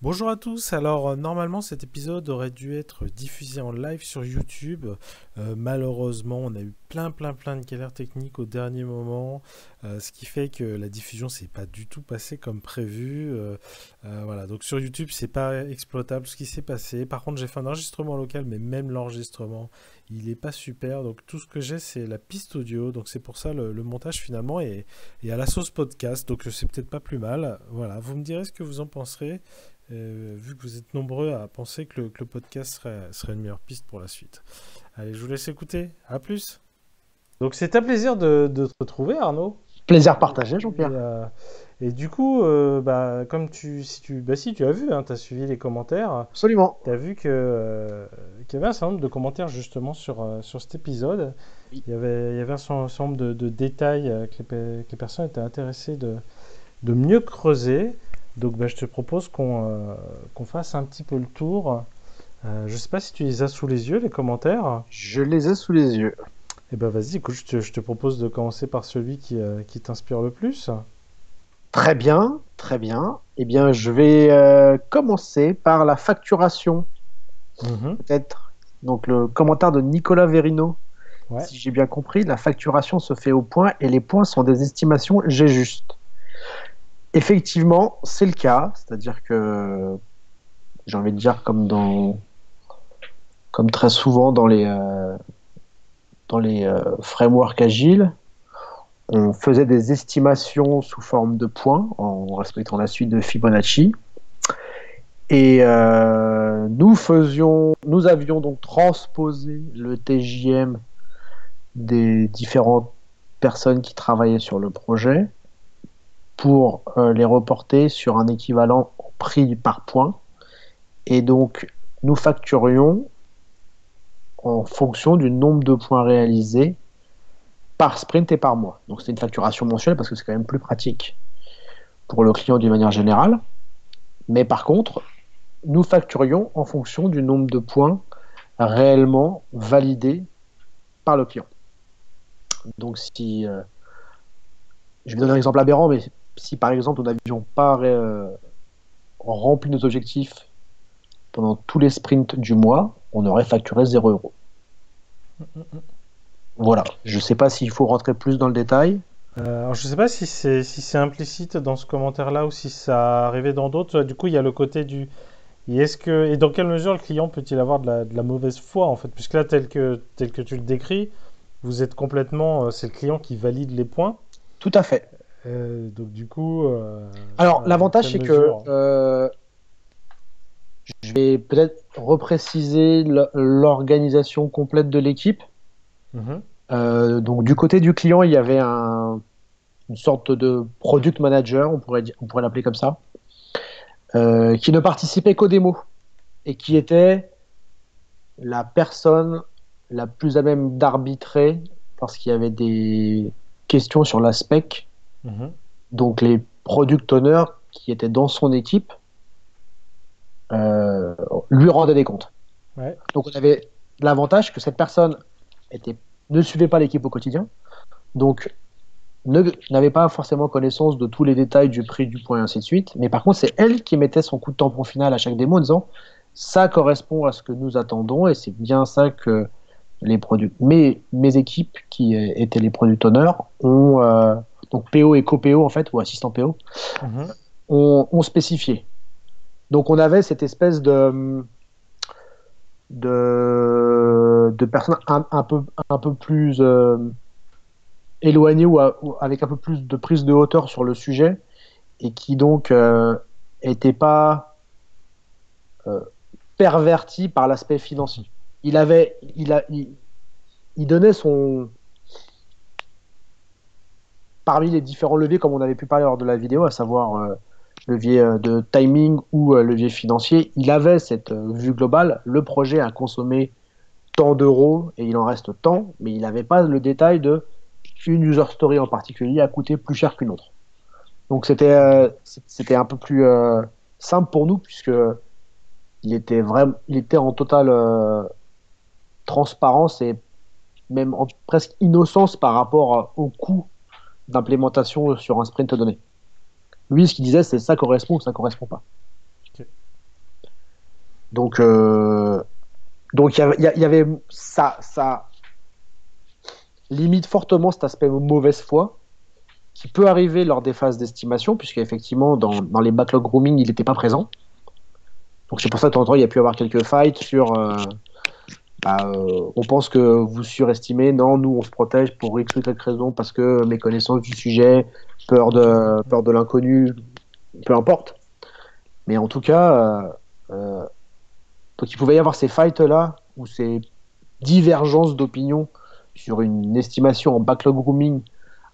Bonjour à tous, alors normalement cet épisode aurait dû être diffusé en live sur YouTube. Malheureusement on a eu plein de galères techniques au dernier moment, ce qui fait que la diffusion s'est pas du tout passée comme prévu. Voilà, donc sur YouTube c'est pas exploitable ce qui s'est passé. Par contre j'ai fait un enregistrement local, mais même l'enregistrement il est pas super, donc tout ce que j'ai c'est la piste audio, donc c'est pour ça le montage finalement est à la sauce podcast, donc c'est peut-être pas plus mal. Voilà, vous me direz ce que vous en penserez. Vu que vous êtes nombreux à penser que le podcast serait une meilleure piste pour la suite. Allez, je vous laisse écouter. À plus. Donc c'est un plaisir de te retrouver, Arnaud. Plaisir partagé, Et, Jean-Pierre. euh, et du coup, comme si tu as vu, tu as suivi les commentaires, Absolument. tu as vu qu'il y avait un certain nombre de commentaires justement sur cet épisode. Oui. Il y avait un certain nombre de détails que les personnes étaient intéressées de mieux creuser. Donc je te propose qu'on fasse un petit peu le tour. Je ne sais pas si tu les as sous les yeux, les commentaires. Je les ai sous les yeux. Eh ben vas-y, écoute, je te propose de commencer par celui qui t'inspire le plus. Très bien, très bien. Eh bien, je vais commencer par la facturation, Mhm. peut-être. Donc, le commentaire de Nicolas Verino. Ouais. Si j'ai bien compris, la facturation se fait au point et les points sont des estimations G juste. Effectivement, c'est le cas. C'est-à-dire que, j'ai envie de dire, comme très souvent dans les frameworks agiles, on faisait des estimations sous forme de points en respectant la suite de Fibonacci. Et nous avions donc transposé le TJM des différentes personnes qui travaillaient sur le projet pour les reporter sur un équivalent en prix par point. Et donc, nous facturions en fonction du nombre de points réalisés par sprint et par mois. Donc, c'est une facturation mensuelle parce que c'est quand même plus pratique pour le client d'une manière générale. Mais par contre, nous facturions en fonction du nombre de points réellement validés par le client. Donc, si je vais donner un exemple aberrant, mais si par exemple nous n'avions pas rempli nos objectifs pendant tous les sprints du mois, on aurait facturé 0 €. Voilà. Je ne sais pas s'il faut rentrer plus dans le détail. Alors, je ne sais pas si c'est implicite dans ce commentaire-là ou si ça arrivait dans d'autres. Du coup, il y a le côté du. Et dans quelle mesure le client peut-il avoir de la mauvaise foi en fait, puisque là, tel que tu le décris, vous êtes complètement. C'est le client qui valide les points. Tout à fait. Donc du coup, Alors, voilà, dans l'avantage, quelle c'est que mesure? je vais peut-être repréciser l'organisation complète de l'équipe. Mhm. Donc, du côté du client, il y avait une sorte de product manager, on pourrait l'appeler comme ça, qui ne participait qu'aux démos et qui était la personne la plus à même d'arbitrer lorsqu'il y avait des questions sur la spec. Mhm. Donc les product owners qui étaient dans son équipe euh, lui rendaient des comptes. Ouais. Donc on avait l'avantage que cette personne ne suivait pas l'équipe au quotidien, donc n'avait pas forcément connaissance de tous les détails du prix du point et ainsi de suite. Mais par contre, c'est elle qui mettait son coup de tampon final à chaque démo en disant ça correspond à ce que nous attendons et c'est bien ça que les produits. Mais mes équipes, qui étaient les product owners, donc PO et co-PO en fait, ou assistant PO, Mhm. ont spécifié. Donc on avait cette espèce de personnes un peu plus éloignées ou avec un peu plus de prise de hauteur sur le sujet et qui donc n'étaient pas euh, pervertis par l'aspect financier. Il avait, il donnait parmi les différents leviers, comme on avait pu parler lors de la vidéo, à savoir levier de timing ou levier financier, il avait cette vue globale. Le projet a consommé tant d'euros et il en reste tant, mais il n'avait pas le détail de une user story en particulier a coûté plus cher qu'une autre. Donc c'était un peu plus simple pour nous puisque il était en totale transparence et même en presque innocence par rapport au coût d'implémentation sur un sprint donné. Lui, ce qu'il disait, c'est ça correspond ou ça correspond pas. Ok. Donc, il y avait ça limite fortement cet aspect mauvaise foi qui peut arriver lors des phases d'estimation, puisqu'effectivement, dans les backlog grooming, il n'était pas présent. Donc c'est pour ça que de temps en temps, il y a pu y avoir quelques fights sur on pense que vous surestimez, non, nous on se protège pour X ou Y raison parce que méconnaissance du sujet, peur de l'inconnu, peu importe. Mais en tout cas, donc il pouvait y avoir ces fights-là, ou ces divergences d'opinion sur une estimation en backlog grooming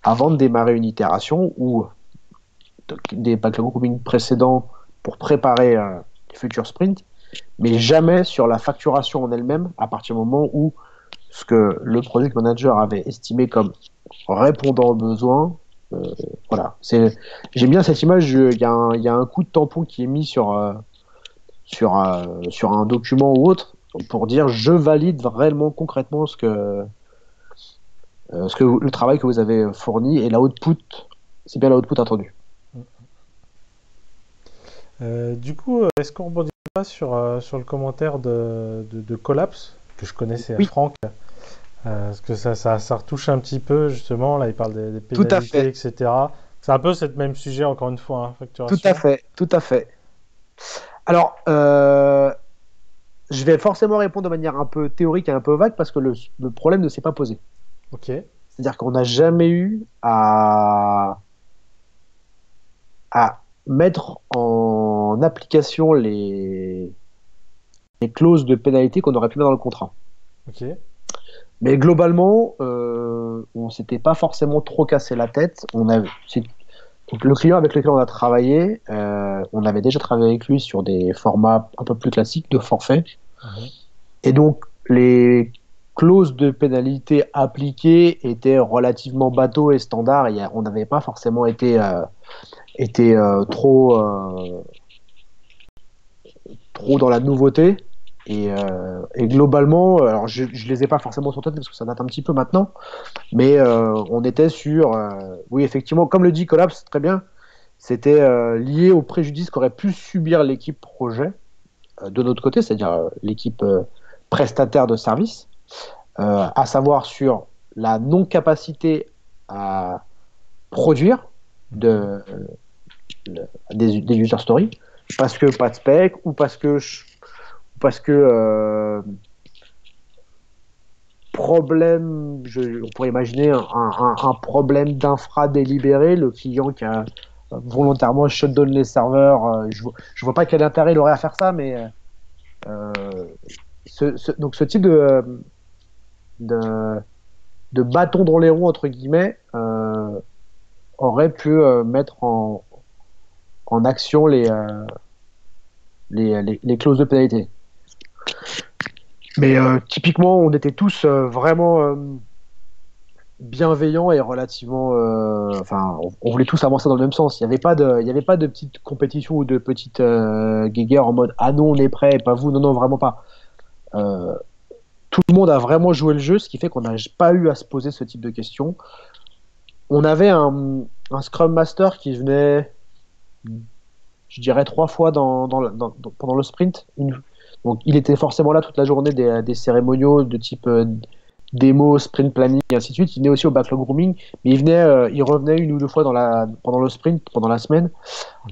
avant de démarrer une itération, ou des backlog grooming précédents pour préparer les futurs sprints, mais jamais sur la facturation en elle-même, à partir du moment où ce que le project manager avait estimé comme répondant aux besoins. Voilà. J'aime bien cette image. Il y a un coup de tampon qui est mis sur un document ou autre pour dire je valide réellement concrètement le travail que vous avez fourni et l'output, c'est bien l'output attendu. Du coup, est-ce qu'on rebondit pas sur le commentaire de Collapse, que je connaissais à Oui, Franck, parce que ça retouche un petit peu, justement, là il parle des tout à pénalités, fait, etc. C'est un peu ce même sujet, encore une fois, hein, tout à facturation. fait, tout à fait. Alors, je vais forcément répondre de manière un peu théorique et un peu vague parce que le problème ne s'est pas posé. Ok, C'est-à-dire qu'on n'a jamais eu à mettre en application les clauses de pénalité qu'on aurait pu mettre dans le contrat. ok. Mais globalement, on s'était pas forcément trop cassé la tête. Donc, le client avec lequel on a travaillé, on avait déjà travaillé avec lui sur des formats un peu plus classiques de forfait. Mhm. Et donc, les clauses de pénalité appliquées étaient relativement bateaux et standards. On n'avait pas forcément été trop dans la nouveauté. Et globalement, alors je ne les ai pas forcément sur tête parce que ça date un petit peu maintenant, mais on était sur, oui, effectivement, comme le dit Collapse, très bien, c'était lié au préjudice qu'aurait pu subir l'équipe projet de notre côté, c'est-à-dire l'équipe prestataire de service, à savoir sur la non-capacité à produire de, des user stories, parce que pas de spec, ou parce que problème, on pourrait imaginer un problème d'infra délibéré, le client qui a volontairement shutdown les serveurs. Je vois pas quel intérêt il aurait à faire ça, mais euh, donc ce type de, de bâton dans les roues, entre guillemets, aurait pu mettre en action les clauses de pénalité. Mais typiquement, on était tous vraiment bienveillants et relativement. Enfin, on voulait tous avancer dans le même sens. Il y avait pas de petite compétition ou de petite guéguerre en mode ah non, on est prêt, et pas vous. Non, non, vraiment pas. Euh, Tout le monde a vraiment joué le jeu, ce qui fait qu'on n'a pas eu à se poser ce type de questions. On avait un Scrum Master qui venait, je dirais, 3 fois pendant le sprint. Donc, il était forcément là toute la journée des cérémoniaux de type démo, sprint planning, et ainsi de suite. Il venait aussi au backlog grooming, mais il revenait 1 ou 2 fois pendant le sprint, pendant la semaine,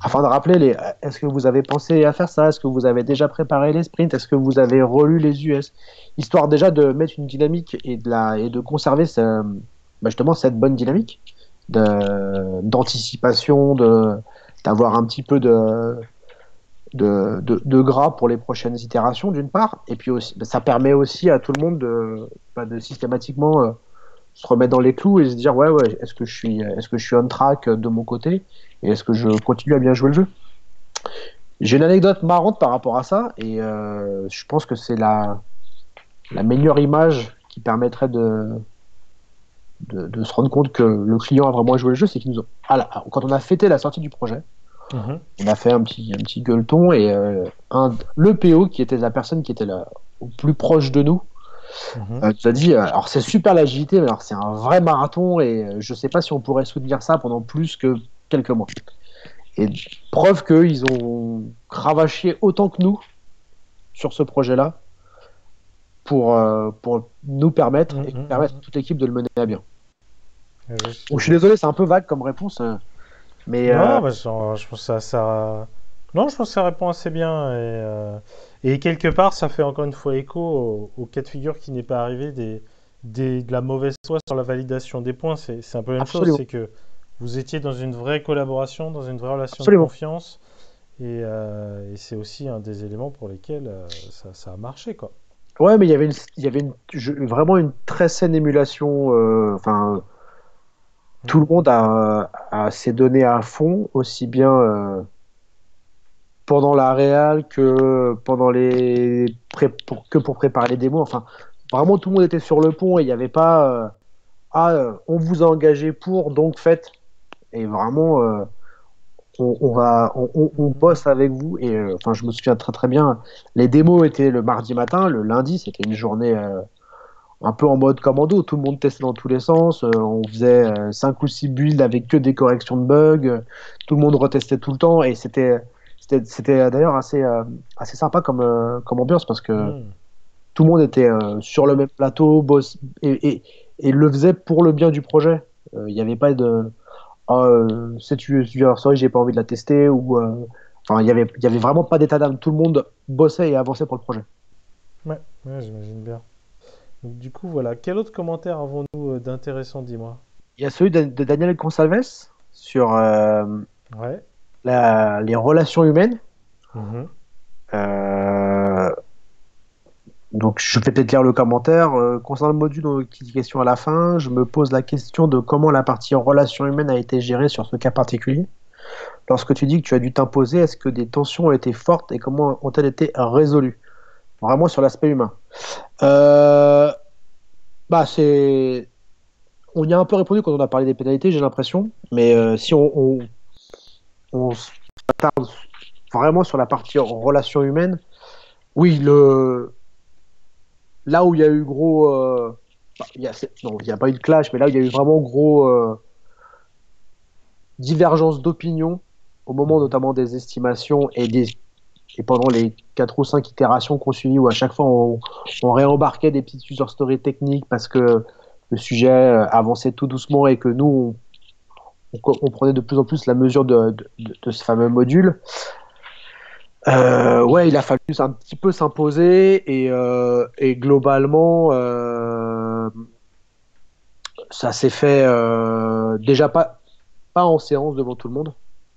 afin de rappeler est-ce que vous avez pensé à faire ça? Est-ce que vous avez déjà préparé les sprints? Est-ce que vous avez relu les US? Histoire déjà de mettre une dynamique et de conserver justement cette bonne dynamique d'anticipation, d'avoir un petit peu de gras pour les prochaines itérations, d'une part, et puis aussi, ça permet aussi à tout le monde de systématiquement se remettre dans les clous et se dire ouais, est-ce que je suis on track de mon côté et est-ce que je continue à bien jouer le jeu. J'ai une anecdote marrante par rapport à ça et je pense que c'est la meilleure image qui permettrait de se rendre compte que le client a vraiment joué le jeu, c'est qu'ils nous ont, quand on a fêté la sortie du projet, Mhm. on a fait un petit gueuleton et le PO, qui était la personne qui était là, au plus proche de nous, Mhm. nous a dit alors c'est super l'agilité, mais alors c'est un vrai marathon et je sais pas si on pourrait soutenir ça pendant plus que quelques mois. Et preuve qu'ils ont cravaché autant que nous sur ce projet-là pour nous permettre et permettre à toute l'équipe de le mener à bien. Donc, je suis désolé, c'est un peu vague comme réponse, mais Non, bah, je pense que non, je pense que ça répond assez bien. Et quelque part, ça fait encore une fois écho au cas de figure qui n'est pas arrivé de la mauvaise foi sur la validation des points. C'est un peu la même chose, absolument, c'est que vous étiez dans une vraie collaboration, dans une vraie relation de absolument. confiance. Et c'est aussi un des éléments pour lesquels ça a marché, quoi. Ouais, mais vraiment une très saine émulation. Enfin, tout le Mm. monde s'est donné à fond, aussi bien pendant la réal que pendant que pour préparer les démos. Enfin, vraiment tout le monde était sur le pont et il n'y avait pas on vous a engagé pour donc faites. Et vraiment on bosse avec vous et enfin je me souviens très très bien. Les démos étaient le mardi matin, le lundi c'était une journée un peu en mode commando, tout le monde testait dans tous les sens, on faisait 5 ou 6 builds avec que des corrections de bugs, tout le monde retestait tout le temps et c'était d'ailleurs assez sympa comme ambiance parce que Mm. tout le monde était sur le même plateau et le faisait pour le bien du projet. Il n'y avait pas de cette user story, j'ai pas envie de la tester ou enfin il y avait vraiment pas d'état d'âme, tout le monde bossait et avançait pour le projet. Ouais, ouais, j'imagine bien. Donc, du coup, voilà. Quel autre commentaire avons-nous d'intéressant, dis-moi? Il y a celui de Daniel Gonçalves sur Ouais. les relations humaines. Mhm. Euh, donc, je vais peut-être lire le commentaire. Concernant le module qui dit question à la fin, je me pose la question de comment la partie relations humaines a été gérée sur ce cas particulier. Lorsque tu dis que tu as dû t'imposer, est-ce que des tensions ont été fortes et comment ont-elles été résolues? Vraiment sur l'aspect humain. Euh, bah, on y a un peu répondu quand on a parlé des pénalités, j'ai l'impression. Mais si on s'attarde vraiment sur la partie relations humaines, oui, là où il y a eu gros. Non, il n'y a pas eu de clash, mais là où il y a eu vraiment gros divergence d'opinion, au moment Mhm. notamment des estimations et pendant les 4 ou 5 itérations qu'on suivit, où à chaque fois on réembarquait des petites user stories techniques parce que le sujet avançait tout doucement et que nous, on prenait de plus en plus la mesure de ce fameux module. Ouais, il a fallu un petit peu s'imposer et globalement, ça s'est fait déjà pas en séance devant tout le monde.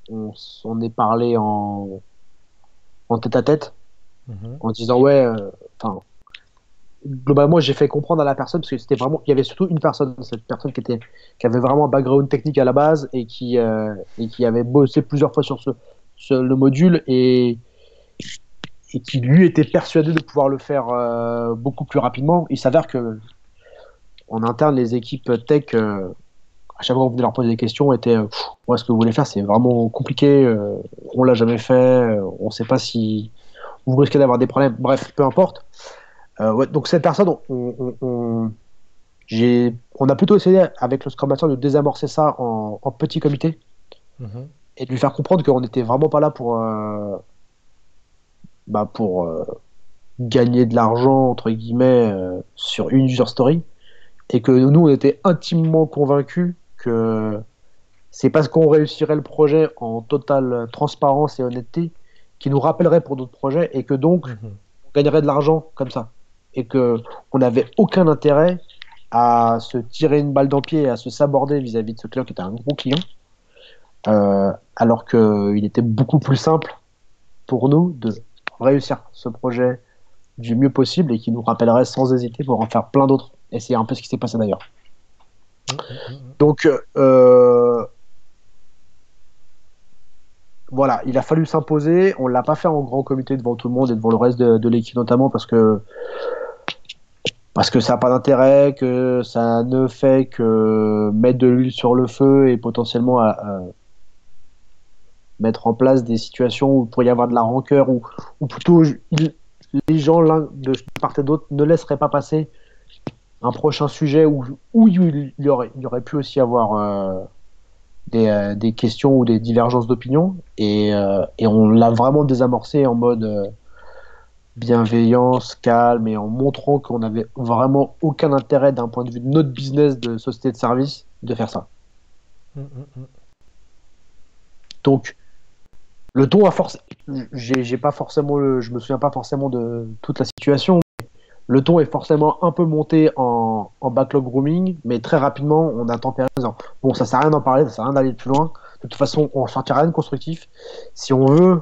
On est parlé en tête à tête Mhm. en disant ouais, enfin, globalement, j'ai fait comprendre à la personne parce que c'était vraiment, il y avait surtout une personne, cette personne qui avait vraiment un background technique à la base et qui avait bossé plusieurs fois sur le module et qui lui était persuadé de pouvoir le faire beaucoup plus rapidement. Il s'avère que en interne, les équipes tech, à chaque fois qu'on venait leur poser des questions, étaient moi, ce que vous voulez faire, c'est vraiment compliqué, on l'a jamais fait, on ne sait pas si vous risquez d'avoir des problèmes. Bref, peu importe. Ouais, donc cette personne, on a plutôt essayé avec le Scrum Master de désamorcer ça en petit comité Mhm. et de lui faire comprendre qu'on n'était vraiment pas là pour gagner de l'argent, entre guillemets, sur une user story et que nous, on était intimement convaincus que c'est parce qu'on réussirait le projet en totale transparence et honnêteté qui nous rappellerait pour d'autres projets et que donc Mhm. on gagnerait de l'argent comme ça et que on n'avait aucun intérêt à se tirer une balle dans le pied et à se saborder vis-à-vis de ce client qui était un gros client, alors qu'il était beaucoup plus simple pour nous de réussir ce projet du mieux possible et qui nous rappellerait sans hésiter pour en faire plein d'autres. Et c'est un peu ce qui s'est passé d'ailleurs. Mhm. Mhm. Donc voilà, il a fallu s'imposer. On l'a pas fait en grand comité devant tout le monde et devant le reste de l'équipe notamment parce que ça n'a pas d'intérêt, que ça ne fait que mettre de l'huile sur le feu et potentiellement à mettre en place des situations où il pourrait y avoir de la rancœur ou plutôt les gens l'un de part et d'autre ne laisseraient pas passer un prochain sujet où il y aurait pu aussi avoir des questions ou des divergences d'opinion et on l'a vraiment désamorcé en mode bienveillance, calme, et en montrant qu'on n'avait vraiment aucun intérêt d'un point de vue de notre business de société de service de faire ça. Donc, le ton a forcément, j'ai pas forcément, je me souviens pas forcément de toute la situation. Le ton est forcément un peu monté en backlog grooming, mais très rapidement, on a tempéré en disant bon, ça sert à rien d'en parler, ça sert à rien d'aller plus loin. De toute façon, on ne sortira rien de constructif. Si on veut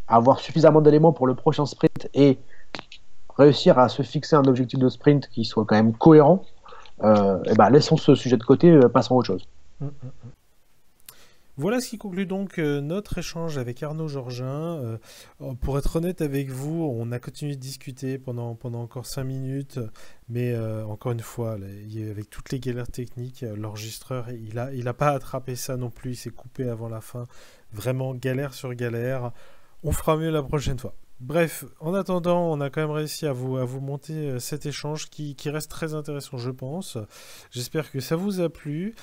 avoir suffisamment d'éléments pour le prochain sprint et réussir à se fixer un objectif de sprint qui soit quand même cohérent, et ben, laissons ce sujet de côté, passons à autre chose. Voilà ce qui conclut donc notre échange avec Arnaud Georgin. Pour être honnête avec vous, on a continué de discuter pendant encore 5 minutes, mais encore une fois, là, avec toutes les galères techniques, l'enregistreur, il a pas attrapé ça non plus, il s'est coupé avant la fin. Vraiment galère sur galère. On fera mieux la prochaine fois. Bref, en attendant, on a quand même réussi à vous monter cet échange qui reste très intéressant, je pense. J'espère que ça vous a plu.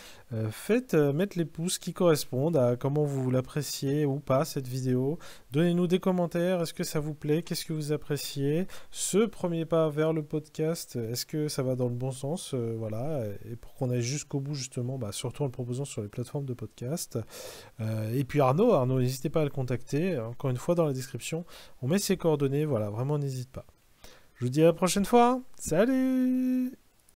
Faites mettre les pouces qui correspondent à comment vous l'appréciez ou pas cette vidéo. Donnez-nous des commentaires. Est-ce que ça vous plaît? Qu'est-ce que vous appréciez? Ce premier pas vers le podcast, est-ce que ça va dans le bon sens? Voilà. Et pour qu'on aille jusqu'au bout, justement, surtout en le proposant sur les plateformes de podcast. Et puis Arnaud, n'hésitez pas à le contacter. Encore une fois, dans la description, on met ses coordonnées. Voilà, vraiment, n'hésite pas. Je vous dis à la prochaine fois. Salut!